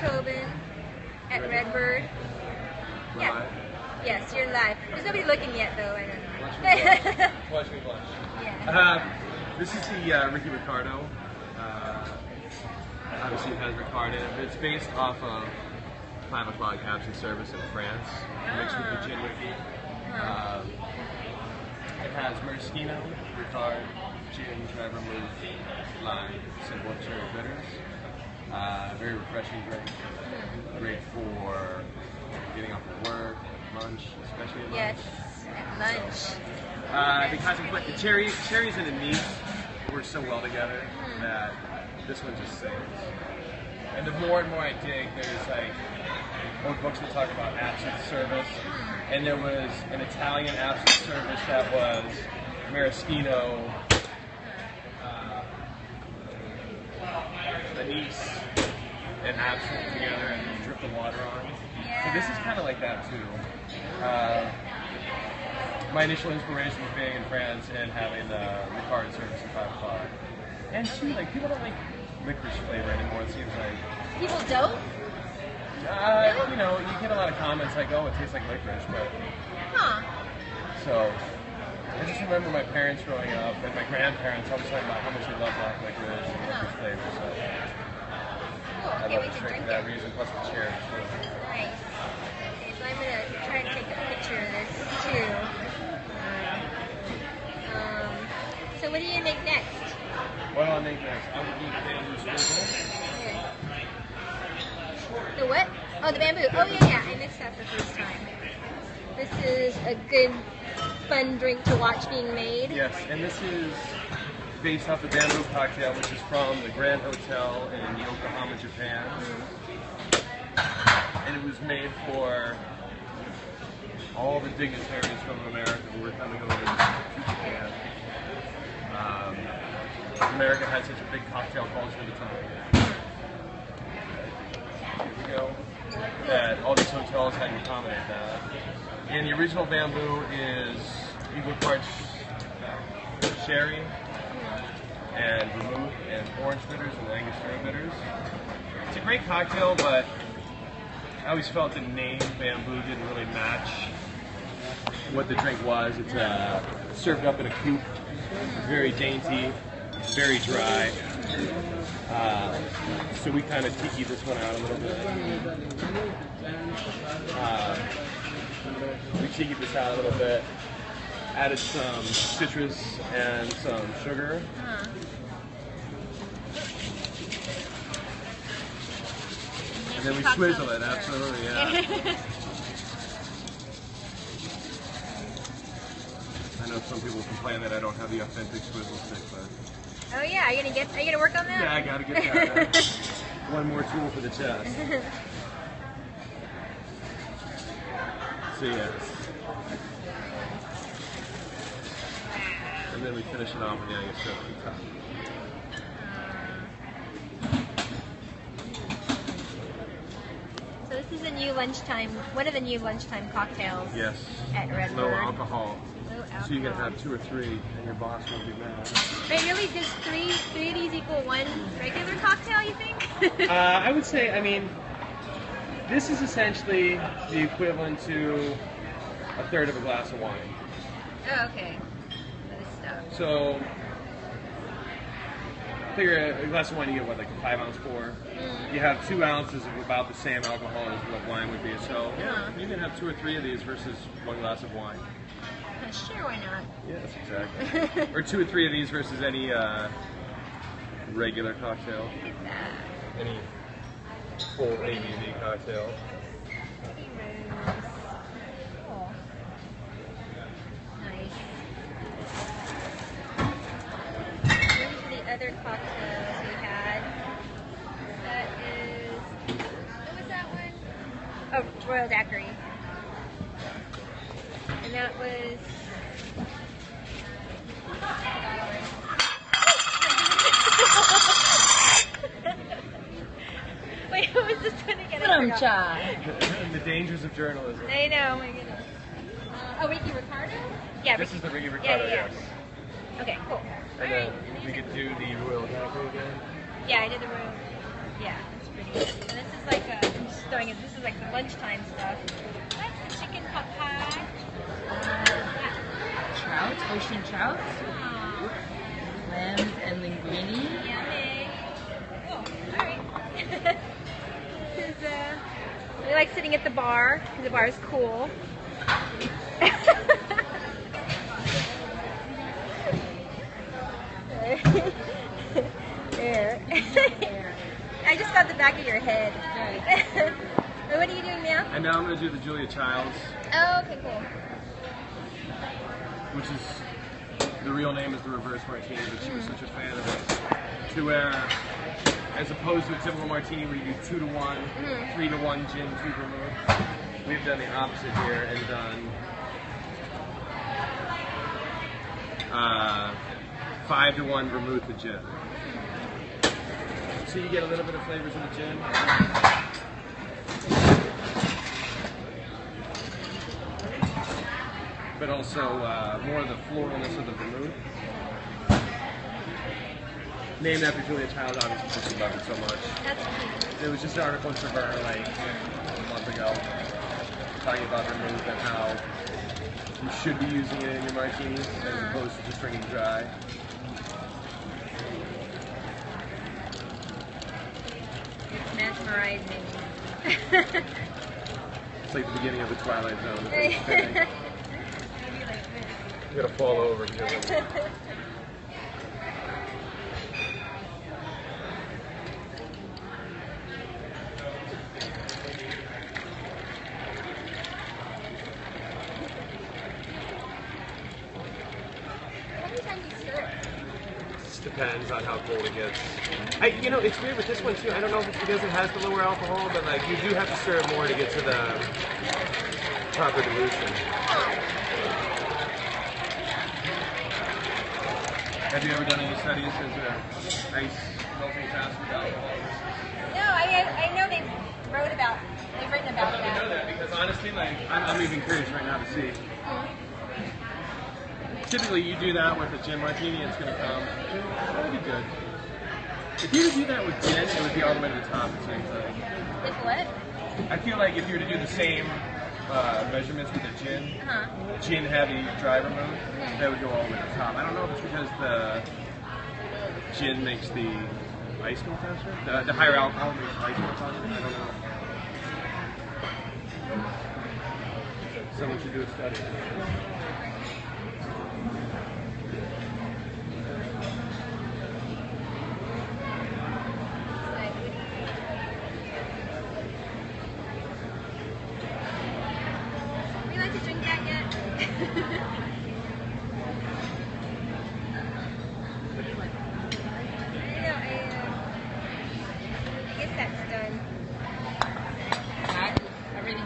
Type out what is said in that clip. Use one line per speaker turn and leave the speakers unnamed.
Tobin at Redbird. Yeah. Yes, you're live. There's nobody looking yet, though. I don't know.
Watch me blush.
Yeah.
This is the Ricky Ricardo. Obviously, it has Ricard in it, but it's based off of 5 o'clock absent service in France, mixed with Virginia. It has maraschino, Ricard, gin, dry vermouth, lime, simple and cherry bitters. Very refreshing drink. Great for getting off of work, lunch, especially at lunch.
Yes, lunch.
But the cherries and anise work so well together that this one just sings. And the more and more I dig, there's like old books that talk about absent service. And there was an Italian absent service that was maraschino, anise, and absinthe together, and you drip the water on.
Yeah.
So this is kind of like that too. My initial inspiration was being in France and having the Ricard service at 5 o'clock. And too, like, people don't like licorice flavor anymore, it seems like.
People don't?
You know, you get a lot of comments like, oh, it tastes like licorice, but...
Huh.
So, I just remember my parents growing up, and my grandparents always talking about how much they love black licorice and licorice flavor, so...
Cool.
I
Okay,
love
we
the
can
drink
drink
for that
it.
reason, plus the cherries.
Nice. Okay, so I'm going to try and take a picture of this, too. So what do you make next?
What do I make next? I would eat bamboo swizzle.
The what? Oh, the bamboo. Oh, yeah. I mixed that the first time. This is a good, fun drink to watch being made.
Yes, and this is based off the bamboo cocktail, which is from the Grand Hotel in Yokohama, Japan. And it was made for all the dignitaries from America who were coming over to Japan. America had such a big cocktail culture at the time. Here we go. That all these hotels had to accommodate that. And the original bamboo is equal parts sherry and vermouth and orange bitters and Angostura bitters. It's a great cocktail, but I always felt the name bamboo didn't really match what the drink was. It's served up in a coupe. It's very dainty. It's very dry. So we kind of tiki this one out a little bit. We tiki this out a little bit. Added some citrus and some sugar. And then we swizzle it, absolutely, yeah. I know some people complain that I don't have the authentic swizzle stick, but...
Oh yeah, are you gonna work on that?
Yeah, I gotta get that. One more tool for the chest. So yes. And then we finish it off with the Angostura on top.
So this is a new lunchtime, one of the new lunchtime cocktails.
Yes.
At Redbird.
Low alcohol.
Low alcohol.
So you can have 2 or 3 and your boss won't be mad.
Wait, really? Does three of these equal one regular cocktail, you think?
I would say, I mean, this is essentially the equivalent to a third of a glass of wine.
Oh, okay. This stuff.
So, figure a glass of wine, you get what, like a 5-ounce pour? You have 2 ounces of about the same alcohol as what wine would be. So, yeah, you can have 2 or 3 of these versus 1 glass of wine.
Sure, why not?
Yes, exactly. Or 2 or 3 of these versus any regular cocktail.
Look at that.
Any full ABV cocktail.
Cool. Nice. These are the other cocktails we had. That is, what was that one? Oh, Royal Daiquiri. And that was... Wait, what was this one again?
The dangers of journalism.
I know, my goodness. Oh, Ricky Ricardo? Yeah,
This is the Ricky Ricardo, yes.
Okay, cool.
And then we could do the Royal Daiquiri again.
Yeah, I did the room. Yeah, it's pretty good. And this is like a throwing it. This is like the lunchtime stuff. That's the chicken pot pie.
Trout, ocean trout,
Aw,
lambs and linguine.
yummy. Oh, all right. This is, we like sitting at the bar because the bar is cool. There. I just got the back of your head. What are you doing now?
And now I'm going to do the Julia Childs,
Oh, okay, cool.
which is, the real name is the reverse martini, but she was such a fan of it. To where, as opposed to a typical martini where you do 2 to 1, 3 to 1 gin, 2 vermouth, we've done the opposite here and done 5 to 1 vermouth to gin. So you get a little bit of flavors of the gin. But also more of the floralness of the vermouth. Named after Julia Child, obviously, because she loved it so much.
That's cute.
There was just an article in Redbird like a month ago talking about vermouth and how you should be using it in your martinis as opposed to just drinking dry.
It's mesmerizing.
It's like the beginning of the Twilight Zone.
Maybe like this.
You're gonna fall over too.
How many times do you stir it?
Just depends on how cold it gets. You know, it's weird with this one too. I don't know if it's because it has the lower alcohol, but like you do have to stir it more to get to the proper dilution. Have you ever done any studies into ice melting fast with alcohol?
No, I know they've written about
Let me know that because honestly, like I'm even curious right now to see. Typically, you do that with a gin martini, it's going to come. That'll be good. If you were to do that with gin, it would be all the way to the top. It seems like.
With what?
I feel like if you were to do the same measurements with the gin, gin heavy dry vermouth, that would go all the way to the top. I don't know if it's because the gin makes the ice go faster. The higher alcohol makes the ice go faster. I don't know. Someone should do a study.
Would you like to drink that yet?